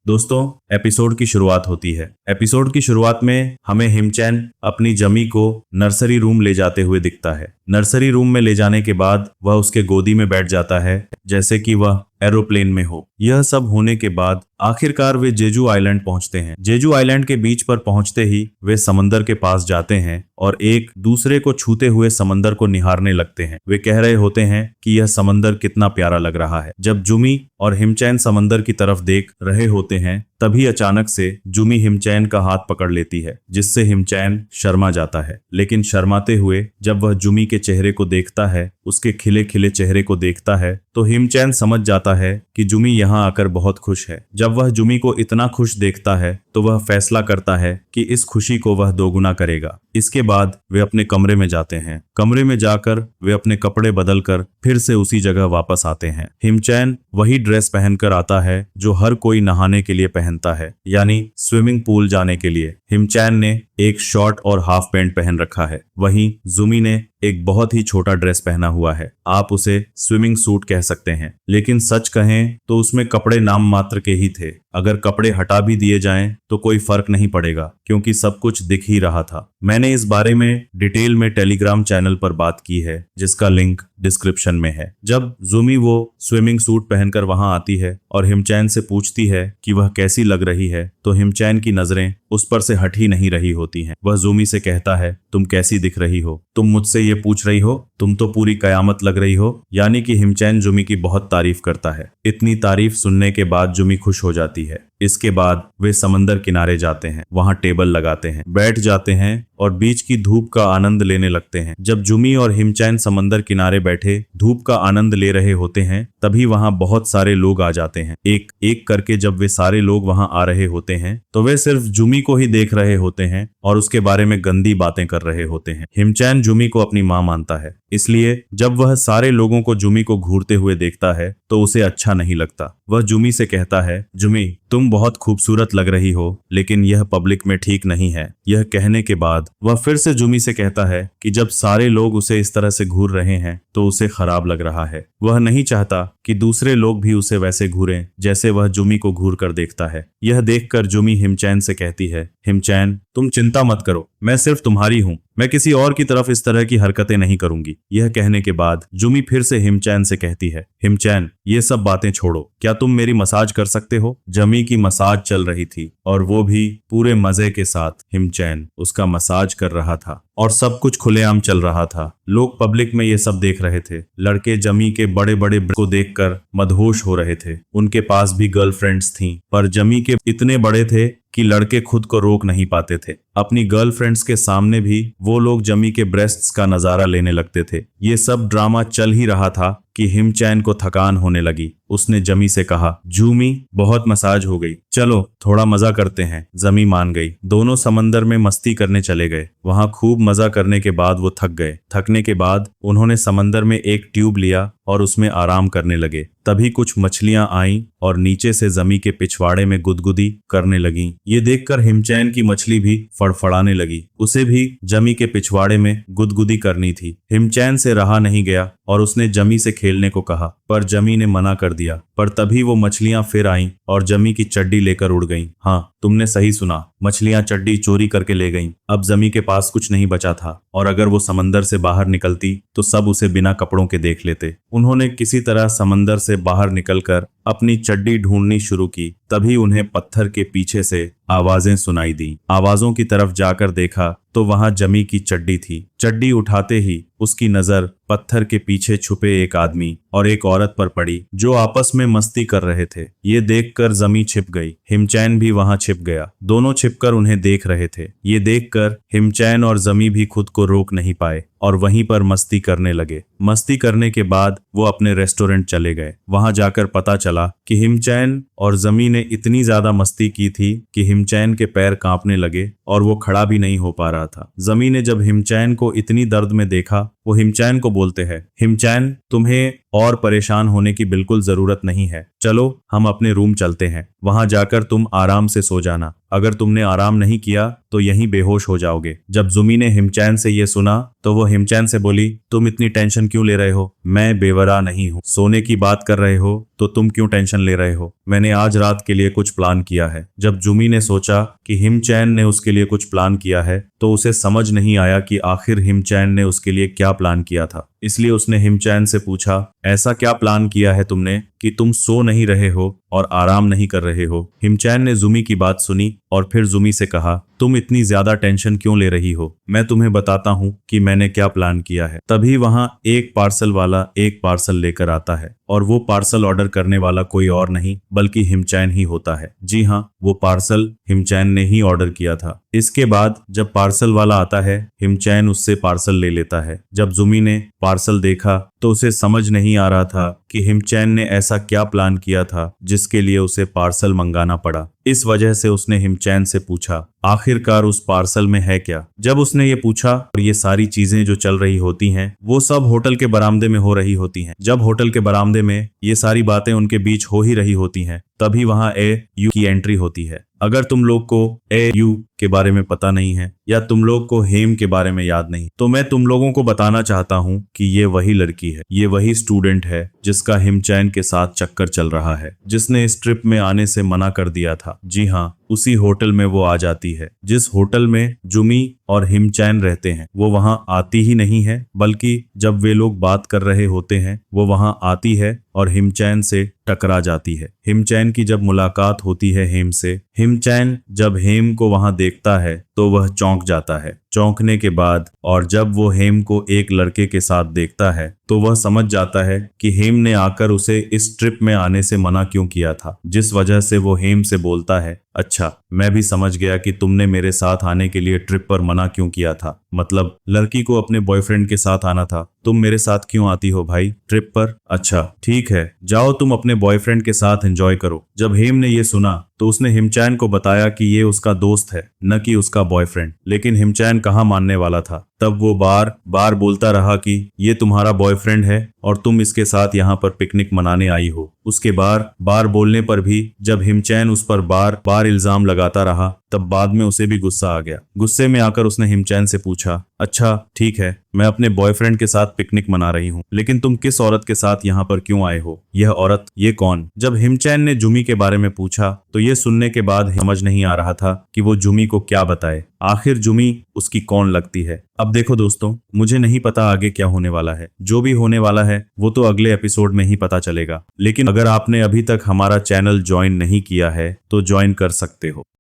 दोस्तों, एपिसोड की शुरुआत होती है। एपिसोड की शुरुआत में हमें हिमचैन अपनी जमी को नर्सरी रूम ले जाते हुए दिखता है। नर्सरी रूम में ले जाने के बाद वह उसके गोदी में बैठ जाता है जैसे कि वह एरोप्लेन में हो। यह सब होने के बाद आखिरकार वे जेजू आइलैंड पहुंचते हैं। जेजू आइलैंड के बीच पर पहुंचते ही वे समंदर के पास जाते हैं और एक दूसरे को छूते हुए समंदर को निहारने लगते हैं। वे कह रहे होते हैं कि यह समंदर कितना प्यारा लग रहा है। जब जुमी और हिमचैन समंदर की तरफ देख रहे होते हैं तभी अचानक से जुमी हिमचैन का हाथ पकड़ लेती है, जिससे हिमचैन शर्मा जाता है। लेकिन शर्माते हुए जब वह जुमी के चेहरे को देखता है, उसके खिले खिले चेहरे को देखता है, तो हिमचैन समझ जाता है कि जुमी यहाँ आकर बहुत खुश है। जब वह जुमी को इतना खुश देखता है तो वह फैसला करता है कि इस खुशी को वह दोगुना करेगा। इसके बाद वे अपने कमरे में जाते हैं। कमरे में जाकर वे अपने कपड़े बदलकर फिर से उसी जगह वापस आते हैं। हिमचैन वही ड्रेस पहनकर आता है जो हर कोई नहाने के लिए पहनता है, यानी स्विमिंग पूल जाने के लिए। हिमचैन ने एक शॉर्ट और हाफ पैंट पहन रखा है, वहीं जुमी ने एक बहुत ही छोटा ड्रेस पहना हुआ है। आप उसे स्विमिंग सूट कह सकते हैं, लेकिन सच कहें तो उसमें कपड़े नाम मात्र के ही थे। अगर कपड़े हटा भी दिए जाएं तो कोई फर्क नहीं पड़ेगा, क्योंकि सब कुछ दिख ही रहा था। मैंने इस बारे में डिटेल में टेलीग्राम चैनल पर बात की है, जिसका लिंक डिस्क्रिप्शन में है। जब जुमी वो स्विमिंग सूट पहनकर वहां आती है और हिमचैन से पूछती है कि वह कैसी लग रही है, तो हिमचैन की नजरें उस पर से हट ही नहीं रही होती हैं। वह जुमी से कहता है, तुम कैसी दिख रही हो? तुम मुझसे ये पूछ रही हो? तुम तो पूरी कयामत लग रही हो। यानी कि हिमचैन जुमी की बहुत तारीफ करता है। इतनी तारीफ सुनने के बाद जुमी खुश हो जाती है। इसके बाद वे समंदर किनारे जाते हैं, वहां टेबल लगाते हैं, बैठ जाते हैं और बीच की धूप का आनंद लेने लगते हैं। जब जुमी और हिमचैन समंदर किनारे बैठे धूप का आनंद ले रहे होते हैं तभी वहां बहुत सारे लोग आ जाते हैं। एक एक करके जब वे सारे लोग वहां आ रहे होते हैं तो वे सिर्फ जुमी को ही देख रहे होते हैं और उसके बारे में गंदी बातें कर रहे होते हैं। हिमचैन जुमी को अपनी मां मानता है, इसलिए जब वह सारे लोगों को जुमी को घूरते हुए देखता है तो उसे अच्छा नहीं लगता। वह जुमी से कहता है, जुमी तुम बहुत खूबसूरत लग रही हो, लेकिन यह पब्लिक में ठीक नहीं है। यह कहने के बाद वह फिर से जुमी से कहता है कि जब सारे लोग उसे इस तरह से घूर रहे हैं तो उसे खराब लग रहा है। वह नहीं चाहता कि दूसरे लोग भी उसे वैसे घूरें जैसे वह जुमी को घूर कर देखता है। यह देखकर जुमी हिमचैन से कहती है, हिमचैन तुम चिंता मत करो, मैं सिर्फ तुम्हारी हूँ, मैं किसी और की तरफ इस तरह की हरकतें नहीं करूंगी। यह कहने के बाद जुमी फिर से हिमचैन से कहती है, हिमचैन ये सब बातें छोड़ो, क्या तुम मेरी मसाज कर सकते हो? जमी की मसाज चल रही थी और वो भी पूरे मजे के साथ। हिमचैन उसका मसाज कर रहा था और सब कुछ खुलेआम चल रहा था। लोग पब्लिक में ये सब देख रहे थे। लड़के जमी के बड़े बड़े को देखकर मदहोश हो रहे थे। उनके पास भी गर्लफ्रेंड्स थीं, पर जमी के इतने बड़े थे कि लड़के खुद को रोक नहीं पाते थे। अपनी गर्लफ्रेंड्स के सामने भी वो लोग जमी के ब्रेस्ट्स का नजारा लेने लगते थे। ये सब ड्रामा चल ही रहा था कि हिमचैन को थकान होने लगी। उसने जमी से कहा, जूमी बहुत मसाज हो गई, चलो थोड़ा मजा करते हैं। जमी मान गई। दोनों समंदर में मस्ती करने चले गए। वहां खूब मजा करने के बाद वो थक गए। थकने के बाद उन्होंने समंदर में एक ट्यूब लिया और उसमें आराम करने लगे। तभी कुछ मछलियां आईं और नीचे से जमी के पिछवाड़े में गुदगुदी करने लगीं। ये देखकर हिमचैन की मछली भी फड़फड़ाने लगी। उसे भी जमी के पिछवाड़े में गुदगुदी करनी थी। हिमचैन से रहा नहीं गया और उसने जमी से खेलने को कहा, पर जमी ने मना कर दिया। पर तभी वो मछलियां फिर आईं और जमी की चड्डी लेकर उड़ गईं। हाँ, तुमने सही सुना, मछलियां चड्डी चोरी करके ले गईं। अब जमी के पास कुछ नहीं बचा था और अगर वो समंदर से बाहर निकलती तो सब उसे बिना कपड़ों के देख लेते। उन्होंने किसी तरह समंदर से बाहर निकलकर अपनी चड्डी ढूंढनी शुरू की। तभी उन्हें पत्थर के पीछे से आवाजें सुनाई दी। आवाजों की तरफ जाकर देखा तो वहां जमी की चड्डी थी। चड्डी उठाते ही उसकी नजर पत्थर के पीछे छुपे एक आदमी और एक औरत पर पड़ी जो आपस में मस्ती कर रहे थे। ये देखकर जमी छिप गई। हिमचैन भी वहां छिप गया। दोनों छिपकर उन्हें देख रहे थे। ये देखकर हिमचैन और जमी भी खुद को रोक नहीं पाए और वहीं पर मस्ती करने लगे। मस्ती करने के बाद वो अपने रेस्टोरेंट चले गए। वहां जाकर पता चला कि हिमचैन और जमी ने इतनी ज्यादा मस्ती की थी कि हिमचैन के पैर कांपने लगे और वो खड़ा भी नहीं हो पा रहा था। जमी ने जब हिमचैन को इतनी दर्द में देखा, वो हिमचैन को बोलते हैं, हिमचैन तुम्हें और परेशान होने की बिल्कुल जरूरत नहीं है। चलो हम अपने रूम चलते हैं। वहां जाकर तुम आराम से सो जाना। अगर तुमने आराम नहीं किया तो यहीं बेहोश हो जाओगे। जब जुमी ने हिमचैन से ये सुना तो वो हिमचैन से बोली, तुम इतनी टेंशन क्यों ले रहे हो? मैं बेवरा नहीं हूँ। सोने की बात कर रहे हो तो तुम क्यों टेंशन ले रहे हो? मैंने आज रात के लिए कुछ प्लान किया है। जब जुमी ने सोचा कि हिमचैन ने उसके लिए कुछ प्लान किया है तो उसे समझ नहीं आया कि आखिर हिमचैन ने उसके लिए क्या प्लान किया था। इसलिए उसने हिमचैन से पूछा, ऐसा क्या प्लान किया है तुमने कि तुम सो नहीं रहे हो और आराम नहीं कर रहे हो? हिमचैन ने जुमी की बात सुनी और फिर जुमी से कहा, तुम इतनी ज्यादा टेंशन क्यों ले रही हो? मैं तुम्हें बताता हूँ कि मैंने क्या प्लान किया है। तभी वहां एक पार्सल वाला एक पार्सल लेकर आता है और वो पार्सल ऑर्डर करने वाला कोई और नहीं बल्कि हिमचैन ही होता है। जी हाँ, वो पार्सल हिमचैन ने ही ऑर्डर किया था। इसके बाद जब पार्सल वाला आता है, हिमचैन उससे पार्सल ले लेता है। जब जुमी ने पार्सल देखा तो उसे समझ नहीं आ रहा था कि हिमचैन ने ऐसा क्या प्लान किया था जिसके लिए उसे पार्सल मंगाना पड़ा। इस वजह से उसने हिमचैन से पूछा, आखिरकार उस पार्सल में है क्या? जब उसने ये पूछा और ये सारी चीजें जो चल रही होती हैं वो सब होटल के बरामदे में हो रही होती हैं। जब होटल के बरामदे में ये सारी बातें उनके बीच हो ही रही होती हैं तभी वहां AU की एंट्री होती है। अगर तुम लोग को AU के बारे में पता नहीं है या तुम लोग को हेम के बारे में याद नहीं तो मैं तुम लोगों को बताना चाहता हूँ कि ये वही लड़की है, ये वही स्टूडेंट है जिसका हिमचैन के साथ चक्कर चल रहा है, जिसने इस ट्रिप में आने से मना कर दिया था। जी हाँ, उसी होटल में वो आ जाती है जिस होटल में जुमी और हिमचैन रहते हैं। वो वहां आती ही नहीं है बल्कि जब वे लोग बात कर रहे होते हैं वो वहां आती है और हिमचैन से टकरा जाती है। हिमचैन की जब मुलाकात होती है हेम से, हिमचैन जब हेम को वहां देखता है तो वह चौंक जाता है। चौंकने के बाद और जब वो हेम को एक लड़के के साथ देखता है तो वह समझ जाता है कि हेम ने आकर उसे इस ट्रिप में आने से मना क्यों किया था, जिस वजह से वो हेम से बोलता है, अच्छा मैं भी समझ गया कि तुमने मेरे साथ आने के लिए ट्रिप पर मना क्यों किया था। मतलब लड़की को अपने बॉयफ्रेंड के साथ आना था, तुम मेरे साथ क्यों आती हो भाई ट्रिप पर? अच्छा ठीक है, जाओ तुम अपने बॉयफ्रेंड के साथ एंजॉय करो। जब हेम ने ये सुना तो उसने हिमचैन को बताया कि ये उसका दोस्त है न कि उसका बॉयफ्रेंड। लेकिन हिमचैन कहाँ मानने वाला था। तब वो बार बार बोलता रहा कि ये तुम्हारा बॉयफ्रेंड है और तुम इसके साथ यहाँ पर पिकनिक मनाने आई हो। उसके बार बार बोलने पर भी जब हिमचैन उस पर बार बार इल्जाम लगाता रहा तब बाद में उसे भी गुस्सा आ गया। गुस्से में आकर उसने हिमचैन से पूछा, अच्छा ठीक है, मैं अपने बॉयफ्रेंड के साथ पिकनिक मना रही हूँ, लेकिन तुम किस औरत के साथ यहाँ पर क्यों आए हो? यह औरत, ये कौन? जब हिमचैन ने जुमी के बारे में पूछा तो ये सुनने के बाद समझ नहीं आ रहा था कि वो जुमी को क्या बताए। आखिर जुमी उसकी कौन लगती है? अब देखो दोस्तों, मुझे नहीं पता आगे क्या होने वाला है। जो भी होने वाला है वो तो अगले एपिसोड में ही पता चलेगा। लेकिन अगर आपने अभी तक हमारा चैनल ज्वाइन नहीं किया है तो ज्वाइन कर सकते हो।